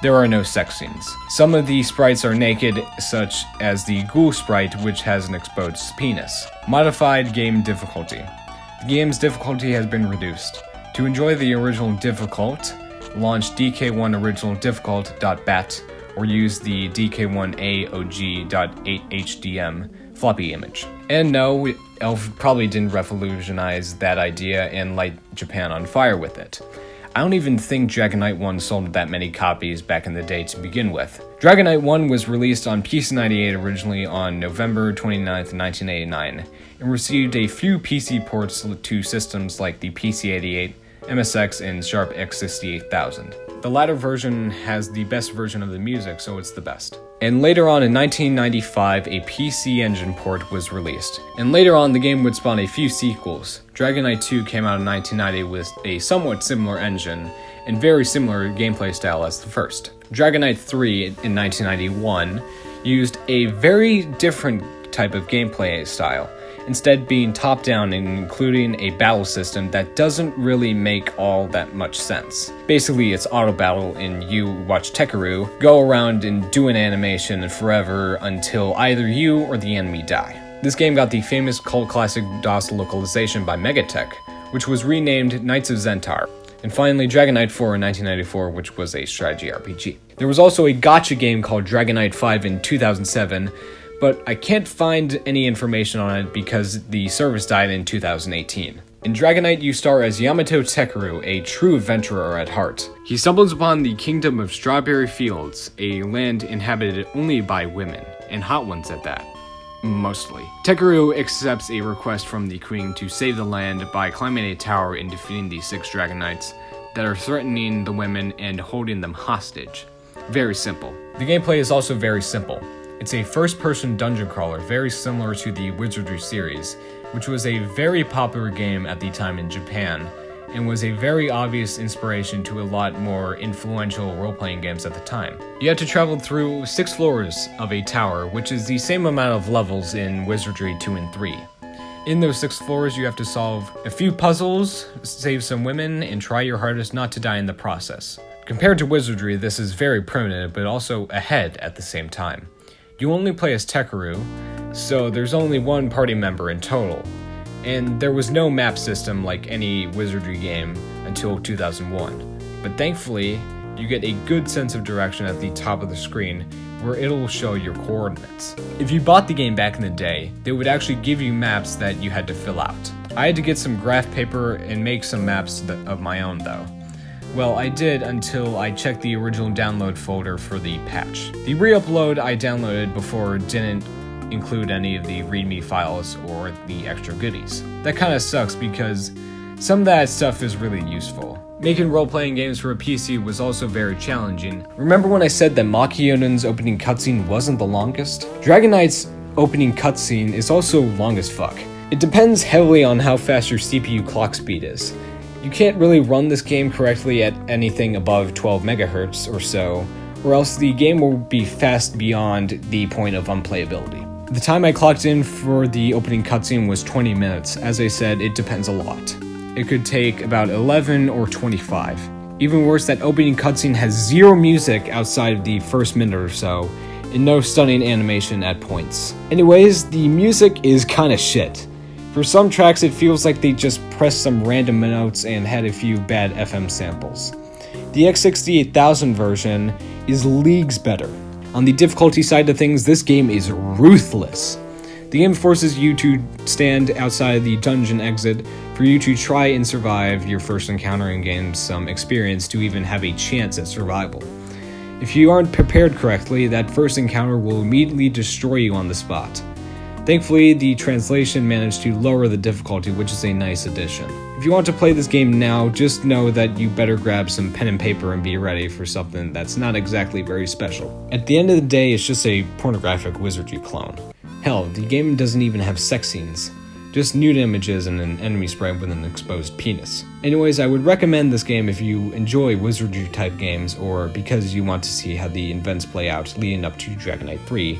There are no sex scenes. Some of the sprites are naked, such as the ghoul sprite, which has an exposed penis. Modified game difficulty. The game's difficulty has been reduced. To enjoy the original difficult, launch DK1 original difficult.bat or use the DK1AOG.8HDM floppy image. And no, Elf probably didn't revolutionize that idea and light Japan on fire with it. I don't even think Dragon Knight 1 sold that many copies back in the day to begin with. Dragon Knight 1 was released on PC-98 originally on November 29th, 1989, and received a few PC ports to systems like the PC-88, MSX, and Sharp X68000. The latter version has the best version of the music, so it's the best. And later on in 1995, a PC Engine port was released. And later on, the game would spawn a few sequels. Dragon Knight 2 came out in 1990 with a somewhat similar engine, and very similar gameplay style as the first. Dragon Knight 3 in 1991 used a very different type of gameplay style, instead being top-down and including a battle system that doesn't really make all that much sense. Basically, it's auto-battle and you watch Tekeru go around and do an animation forever until either you or the enemy die. This game got the famous cult classic DOS localization by Megatech, which was renamed Knights of Zentar. And finally, Dragon Knight 4 in 1994, which was a strategy RPG. There was also a gacha game called Dragon Knight 5 in 2007, but I can't find any information on it because the service died in 2018. In Dragon Knight, you star as Yamato Tekeru, a true adventurer at heart. He stumbles upon the Kingdom of Strawberry Fields, a land inhabited only by women, and hot ones at that. Mostly. Tekeru accepts a request from the Queen to save the land by climbing a tower and defeating the 6 Dragon Knights that are threatening the women and holding them hostage. Very simple. The gameplay is also very simple. It's a first-person dungeon crawler very similar to the Wizardry series, which was a very popular game at the time in Japan, and was a very obvious inspiration to a lot more influential role-playing games at the time. You had to travel through 6 floors of a tower, which is the same amount of levels in Wizardry 2 and 3. In those 6 floors, you have to solve a few puzzles, save some women, and try your hardest not to die in the process. Compared to Wizardry, this is very primitive, but also ahead at the same time. You only play as Tekeru, so there's only one party member in total, and there was no map system like any Wizardry game until 2001. But thankfully, you get a good sense of direction at the top of the screen where it'll show your coordinates. If you bought the game back in the day, they would actually give you maps that you had to fill out. I had to get some graph paper and make some maps of my own though. Well, I did until I checked the original download folder for the patch. The re-upload I downloaded before didn't include any of the README files or the extra goodies. That kinda sucks because some of that stuff is really useful. Making role-playing games for a PC was also very challenging. Remember when I said that Makyouden's opening cutscene wasn't the longest? Dragon Knight's opening cutscene is also long as fuck. It depends heavily on how fast your CPU clock speed is. You can't really run this game correctly at anything above 12 MHz or so, or else the game will be fast beyond the point of unplayability. The time I clocked in for the opening cutscene was 20 minutes. As I said, it depends a lot. It could take about 11 or 25. Even worse, that opening cutscene has zero music outside of the first minute or so, and no stunning animation at points. Anyways, the music is kinda shit. For some tracks, it feels like they just pressed some random notes and had a few bad FM samples. The X68000 version is leagues better. On the difficulty side of things, this game is ruthless. The game forces you to stand outside the dungeon exit for you to try and survive your first encounter and gain some experience to even have a chance at survival. If you aren't prepared correctly, that first encounter will immediately destroy you on the spot. Thankfully, the translation managed to lower the difficulty, which is a nice addition. If you want to play this game now, just know that you better grab some pen and paper and be ready for something that's not exactly very special. At the end of the day, it's just a pornographic Wizardry clone. Hell, the game doesn't even have sex scenes. Just nude images and an enemy sprite with an exposed penis. Anyways, I would recommend this game if you enjoy Wizardry type games or because you want to see how the events play out leading up to Dragon Knight 3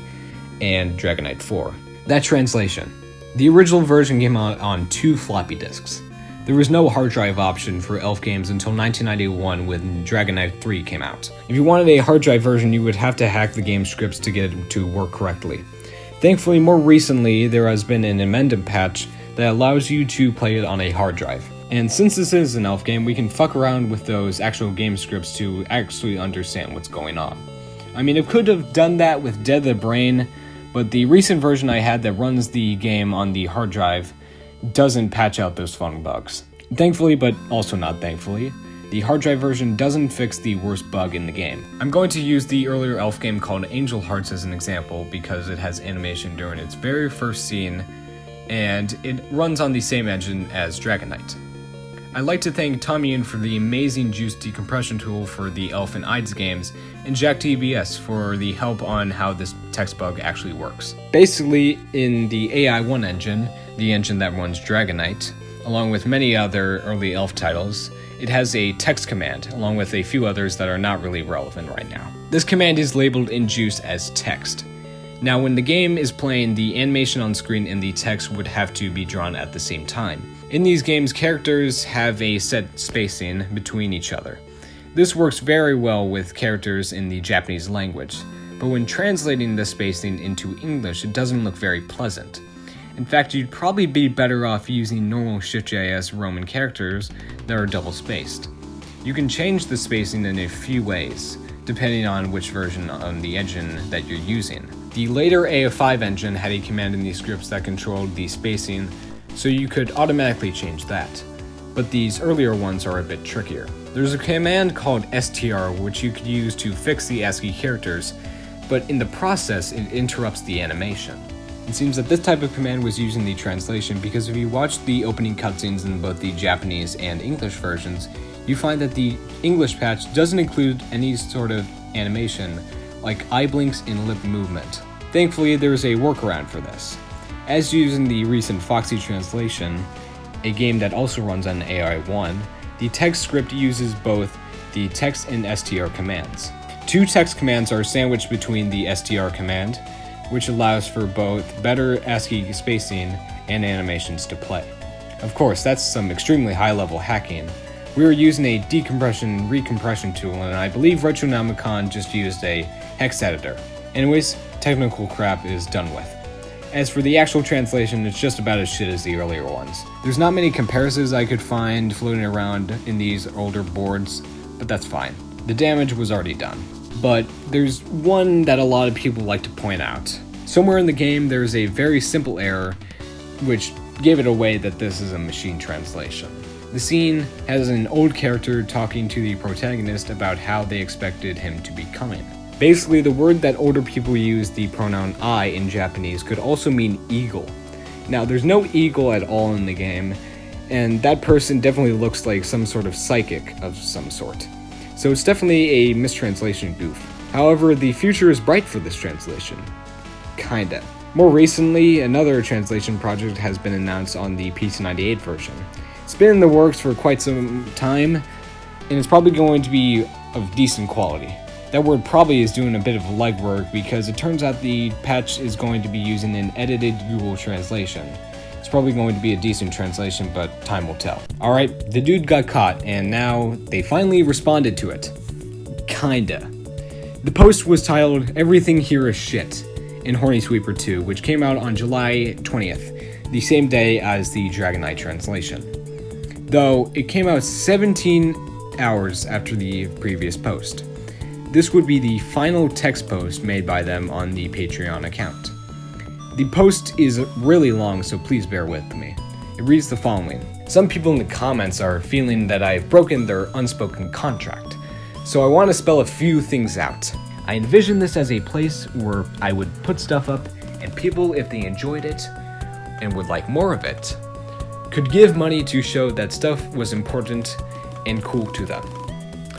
and Dragon Knight 4. That translation. The original version came out on 2 floppy disks. There was no hard drive option for Elf games until 1991 when Dragon Knight 3 came out. If you wanted a hard drive version, you would have to hack the game scripts to get it to work correctly. Thankfully, more recently, there has been an amendment patch that allows you to play it on a hard drive. And since this is an Elf game, we can fuck around with those actual game scripts to actually understand what's going on. I mean, it could have done that with Dead the Brain, but the recent version I had that runs the game on the hard drive doesn't patch out those fun bugs. Thankfully, but also not thankfully, the hard drive version doesn't fix the worst bug in the game. I'm going to use the earlier elf game called Angel Hearts as an example because it has animation during its very first scene, and it runs on the same engine as Dragon Knight. I'd like to thank Tommy for the amazing juice decompression tool for the Elf and Ides games, and JackTBS for the help on how this text bug actually works. Basically, in the AI1 engine, the engine that runs Dragon Knight, along with many other early Elf titles, it has a text command, along with a few others that are not really relevant right now. This command is labeled in Juice as text. Now, when the game is playing, the animation on screen and the text would have to be drawn at the same time. In these games, characters have a set spacing between each other. This works very well with characters in the Japanese language, but when translating the spacing into English, it doesn't look very pleasant. In fact, you'd probably be better off using normal Shift.js Roman characters that are double-spaced. You can change the spacing in a few ways, depending on which version of the engine that you're using. The later AO5 engine had a command in these scripts that controlled the spacing, so you could automatically change that. But these earlier ones are a bit trickier. There's a command called str which you could use to fix the ASCII characters, but in the process it interrupts the animation. It seems that this type of command was used in the translation because if you watch the opening cutscenes in both the Japanese and English versions, you find that the English patch doesn't include any sort of animation like eye blinks and lip movement. Thankfully, there's a workaround for this. As used in the recent Foxy translation, a game that also runs on AI1, the text script uses both the text and str commands. Two text commands are sandwiched between the str command, which allows for both better ASCII spacing and animations to play. Of course, that's some extremely high-level hacking. We were using a decompression and recompression tool, and I believe Retronomicon just used a hex editor. Anyways, technical crap is done with. As for the actual translation, it's just about as shit as the earlier ones. There's not many comparisons I could find floating around in these older boards, but that's fine. The damage was already done. But there's one that a lot of people like to point out. Somewhere in the game, there's a very simple error, which gave it away that this is a machine translation. The scene has an old character talking to the protagonist about how they expected him to be coming. Basically, the word that older people use, the pronoun I in Japanese, could also mean eagle. Now, there's no eagle at all in the game, and that person definitely looks like some sort of psychic of some sort. So it's definitely a mistranslation goof. However, the future is bright for this translation. Kinda. More recently, another translation project has been announced on the PC98 version. It's been in the works for quite some time, and it's probably going to be of decent quality. That word probably is doing a bit of legwork because it turns out the patch is going to be using an edited Google translation. It's probably going to be a decent translation, but time will tell. Alright, the dude got caught, and now they finally responded to it. Kinda. The post was titled, "Everything Here is Shit," in Horny Sweeper 2, which came out on July 20th, the same day as the Dragon Knight translation. Though, it came out 17 hours after the previous post. This would be the final text post made by them on the Patreon account. The post is really long, so please bear with me. It reads the following. Some people in the comments are feeling that I've broken their unspoken contract, so I want to spell a few things out. I envision this as a place where I would put stuff up, and people, if they enjoyed it and would like more of it, could give money to show that stuff was important and cool to them.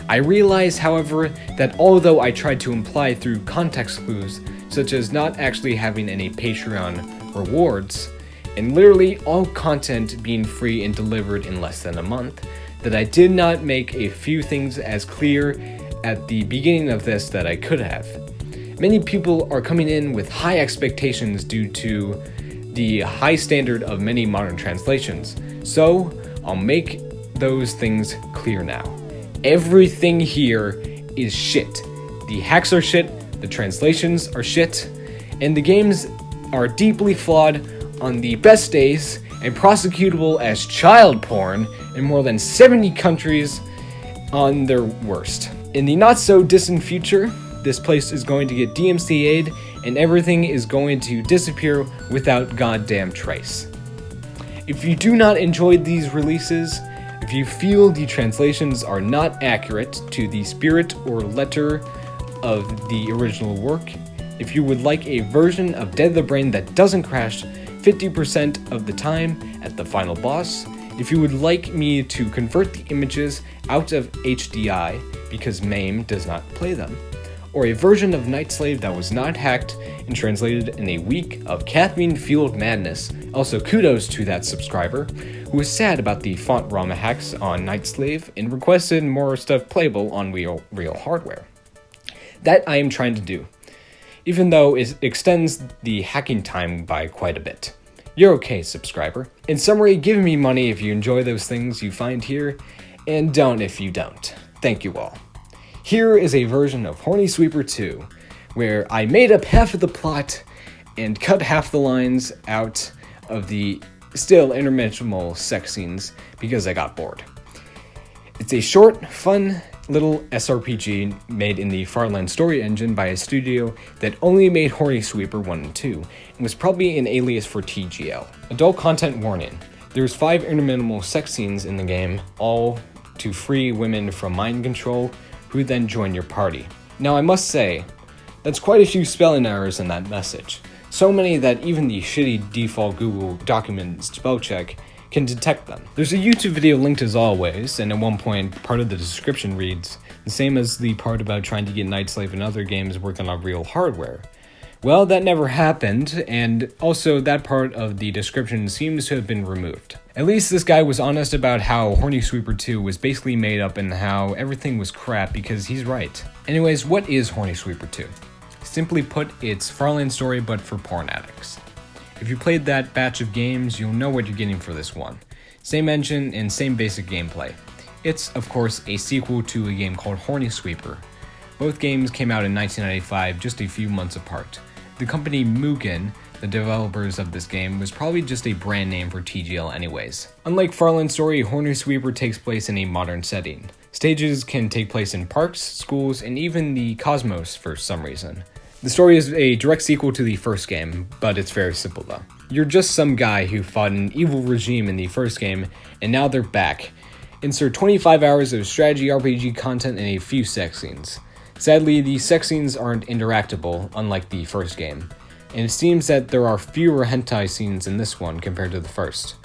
I realize, however, that although I tried to imply through context clues, such as not actually having any Patreon rewards, and literally all content being free and delivered in less than a month, that I did not make a few things as clear at the beginning of this that I could have. Many people are coming in with high expectations due to the high standard of many modern translations, so I'll make those things clear now. Everything here is shit. The hacks are shit, the translations are shit, and the games are deeply flawed on the best days and prosecutable as child porn in more than 70 countries on their worst. In the not so distant future, this place is going to get DMCA'd and everything is going to disappear without goddamn trace. If you do not enjoy these releases, if you feel the translations are not accurate to the spirit or letter of the original work, if you would like a version of Dead the Brain that doesn't crash 50% of the time at the final boss, if you would like me to convert the images out of HDI because MAME does not play them, or a version of Night Slave that was not hacked and translated in a week of caffeine-fueled madness. Also, kudos to that subscriber who was sad about the font ROM hacks on Night Slave and requested more stuff playable on real hardware. That I am trying to do, even though it extends the hacking time by quite a bit. You're okay, subscriber. In summary, give me money if you enjoy those things you find here, and don't if you don't. Thank you all. Here is a version of Horny Sweeper 2, where I made up half of the plot and cut half the lines out of the still interminable sex scenes because I got bored. It's a short, fun little SRPG made in the Farland story engine by a studio that only made Horny Sweeper 1 and 2, and was probably an alias for TGL. Adult content warning. There's 5 interminable sex scenes in the game, all to free women from mind control, who then join your party. Now I must say, that's quite a few spelling errors in that message. So many that even the shitty default Google document spell check can detect them. There's a YouTube video linked as always, and at one point part of the description reads, the same as the part about trying to get Night Slave and other games working on real hardware. Well, that never happened, and also that part of the description seems to have been removed. At least this guy was honest about how Horny Sweeper 2 was basically made up and how everything was crap, because he's right. Anyways, what is Horny Sweeper 2? Simply put, it's Farland story but for porn addicts. If you played that batch of games, you'll know what you're getting for this one. Same engine and same basic gameplay. It's, of course, a sequel to a game called Horny Sweeper. Both games came out in 1995, just a few months apart. The company Mugen, the developers of this game, was probably just a brand name for TGL anyways. Unlike Farland story, Horny Sweeper takes place in a modern setting. Stages can take place in parks, schools, and even the cosmos for some reason. The story is a direct sequel to the first game, but it's very simple though. You're just some guy who fought an evil regime in the first game, and now they're back. Insert 25 hours of strategy RPG content and a few sex scenes. Sadly, the sex scenes aren't interactable, unlike the first game, and it seems that there are fewer hentai scenes in this one compared to the first.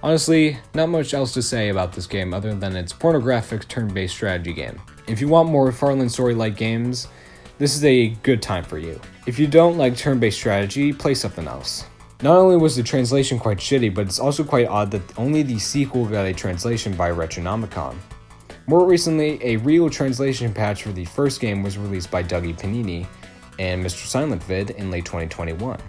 Honestly, not much else to say about this game other than it's pornographic turn-based strategy game. If you want more Farland story-like games, this is a good time for you. If you don't like turn-based strategy, play something else. Not only was the translation quite shitty, but it's also quite odd that only the sequel got a translation by Retronomicon. More recently, a real translation patch for the first game was released by Dougie Panini and Mr. Silent Vid in late 2021.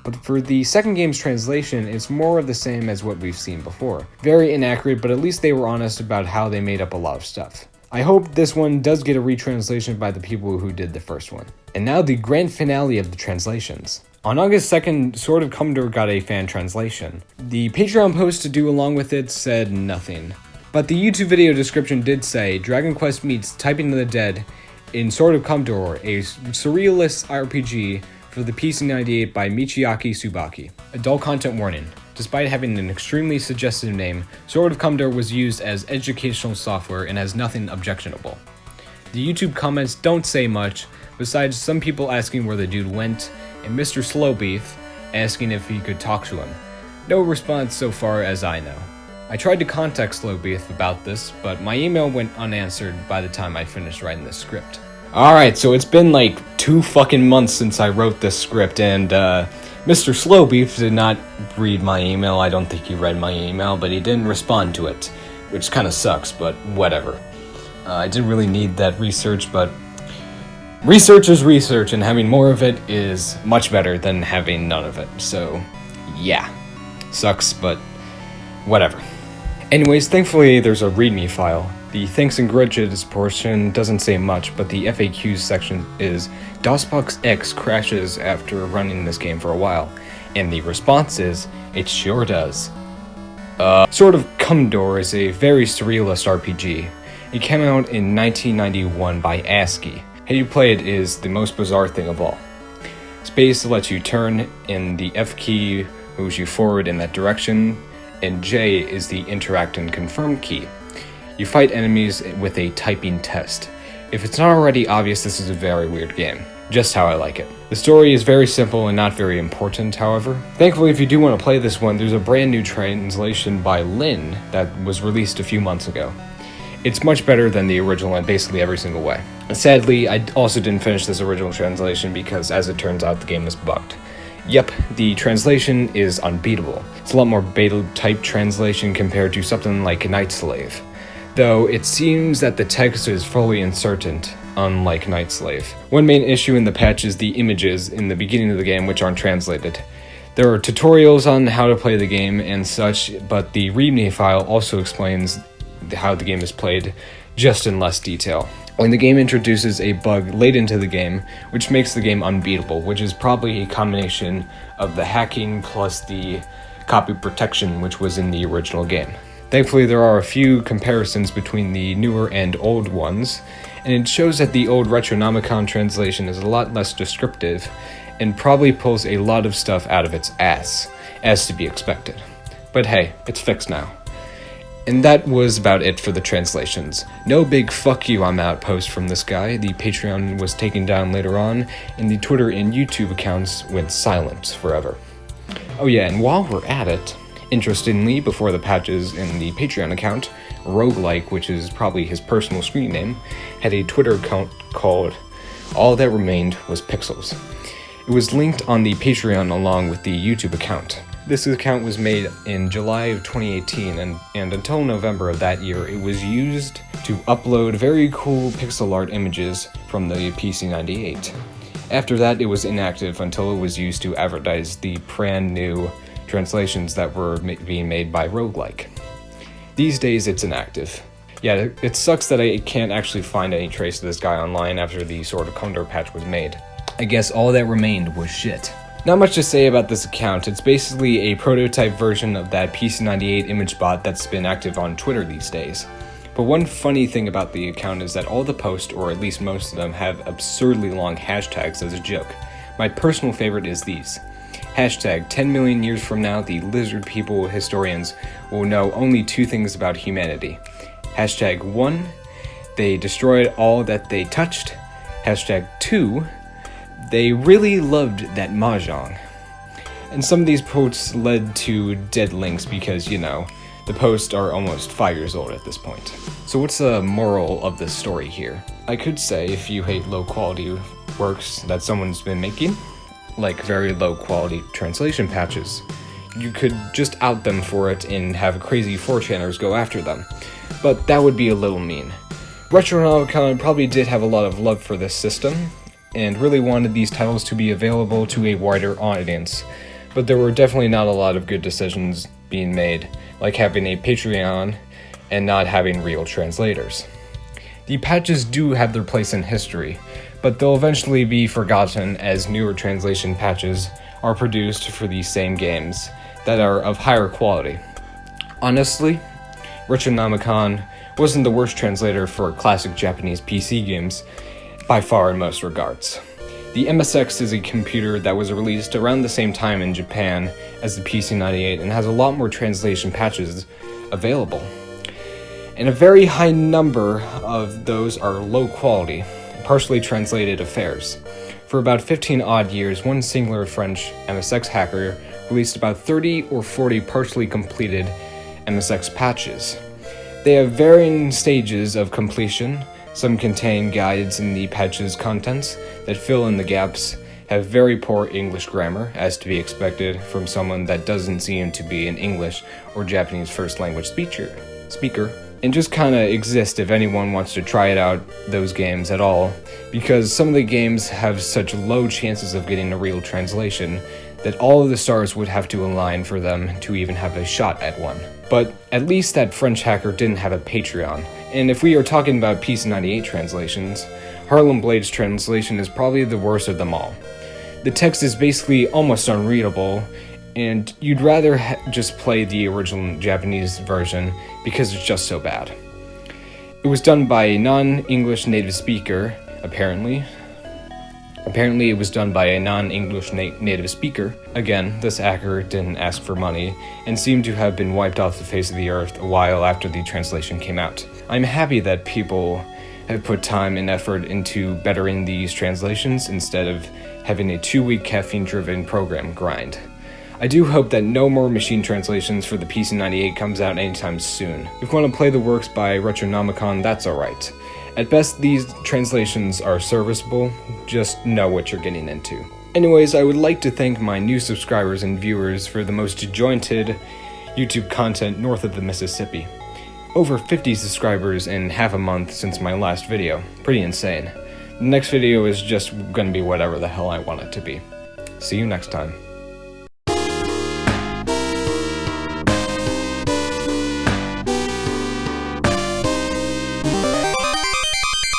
But for the second game's translation, it's more of the same as what we've seen before. Very inaccurate, but at least they were honest about how they made up a lot of stuff. I hope this one does get a retranslation by the people who did the first one. And now the grand finale of the translations. On August 2nd, Sword of Kumdor got a fan translation. The Patreon post to do along with it said nothing. But the YouTube video description did say, Dragon Quest meets Typing of the Dead in Sword of Kumdor, a surrealist RPG for the PC-98 by Michiaki Tsubaki. Adult content warning. Despite having an extremely suggestive name, Sword of Kumdor was used as educational software and has nothing objectionable. The YouTube comments don't say much, besides some people asking where the dude went, and Mr. Slowbeef asking if he could talk to him. No response so far as I know. I tried to contact Slowbeef about this, but my email went unanswered by the time I finished writing this script. Alright, so it's been like 2 fucking months since I wrote this script, and Mr. Slowbeef did not read my email. I don't think he read my email, but he didn't respond to it, which kind of sucks, but whatever. I didn't really need that research, but research is research, and having more of it is much better than having none of it. So, yeah. Sucks, but whatever. Anyways, thankfully there's a README file. The thanks and grudges portion doesn't say much, but the FAQs section is DOSBox X crashes after running this game for a while, and the response is, it sure does. Sword of Kumdor is a very surrealist RPG. It came out in 1991 by ASCII. How you play it is the most bizarre thing of all. Space lets you turn, and the F key moves you forward in that direction, and J is the interact and confirm key. You fight enemies with a typing test. If it's not already obvious, this is a very weird game. Just how I like it. The story is very simple and not very important, however. Thankfully, if you do want to play this one, there's a brand new translation by Lin that was released a few months ago. It's much better than the original in basically every single way. Sadly, I also didn't finish this original translation because, as it turns out, the game is bugged. Yep, the translation is unbeatable. It's a lot more beta-type translation compared to something like Night Slave. Though it seems that the text is fully uncertain, unlike Night Slave. One main issue in the patch is the images in the beginning of the game which aren't translated. There are tutorials on how to play the game and such, but the README file also explains how the game is played, just in less detail. When the game introduces a bug late into the game, which makes the game unbeatable, which is probably a combination of the hacking plus the copy protection which was in the original game. Thankfully, there are a few comparisons between the newer and old ones, and it shows that the old Retronomicon translation is a lot less descriptive and probably pulls a lot of stuff out of its ass, as to be expected. But hey, it's fixed now. And that was about it for the translations. No big fuck you I'm out post from this guy. The Patreon was taken down later on, and the Twitter and YouTube accounts went silent forever. Oh yeah, and while we're at it, interestingly, before the patches in the Patreon account, Roguelike, which is probably his personal screen name, had a Twitter account called All That Remained Was Pixels. It was linked on the Patreon along with the YouTube account. This account was made in July of 2018, and until November of that year, it was used to upload very cool pixel art images from the PC-98. After that, it was inactive until it was used to advertise the brand new translations that were being made by Roguelike. These days, it's inactive. Yeah, it sucks that I can't actually find any trace of this guy online after the sort of Kumdor patch was made. I guess all that remained was shit. Not much to say about this account. It's basically a prototype version of that PC-98 image bot that's been active on Twitter these days. But one funny thing about the account is that all the posts, or at least most of them, have absurdly long hashtags as a joke. My personal favorite is these. Hashtag 10 million years from now, the lizard people historians will know only two things about humanity. Hashtag 1, they destroyed all that they touched. Hashtag 2, they really loved that mahjong. And some of these posts led to dead links because, you know, the posts are almost 5 years old at this point. So what's the moral of this story here? I could say if you hate low quality works that someone's been making, like very low quality translation patches, you could just out them for it and have crazy 4chaners go after them. But that would be a little mean. Retronomicon probably did have a lot of love for this system, and really wanted these titles to be available to a wider audience, but there were definitely not a lot of good decisions being made, like having a Patreon and not having real translators. The patches do have their place in history, but they'll eventually be forgotten as newer translation patches are produced for these same games that are of higher quality. Honestly, Retronomicon wasn't the worst translator for classic Japanese PC games, by far in most regards. The MSX is a computer that was released around the same time in Japan as the PC-98 and has a lot more translation patches available. And a very high number of those are low quality, partially translated affairs. For about 15 odd years, one singular French MSX hacker released about 30 or 40 partially completed MSX patches. They have varying stages of completion. Some contain guides in the patch's contents that fill in the gaps, have very poor English grammar, as to be expected from someone that doesn't seem to be an English or Japanese first language speaker, and just kinda exist if anyone wants to try it out, those games at all, because some of the games have such low chances of getting a real translation that all of the stars would have to align for them to even have a shot at one. But at least that French hacker didn't have a Patreon. And if we are talking about PC-98 translations, Harlem Blade's translation is probably the worst of them all. The text is basically almost unreadable, and you'd rather just play the original Japanese version because it's just so bad. It was done by a non-English native speaker, apparently. Apparently it was done by a non-English native speaker. Again, this hacker didn't ask for money, and seemed to have been wiped off the face of the earth a while after the translation came out. I'm happy that people have put time and effort into bettering these translations instead of having a 2-week caffeine-driven program grind. I do hope that no more machine translations for the PC-98 comes out anytime soon. If you want to play the works by Retronomicon, that's alright. At best, these translations are serviceable, just know what you're getting into. Anyways, I would like to thank my new subscribers and viewers for the most jointed YouTube content north of the Mississippi. Over 50 subscribers in half a month since my last video. Pretty insane. The next video is just gonna be whatever the hell I want it to be. See you next time.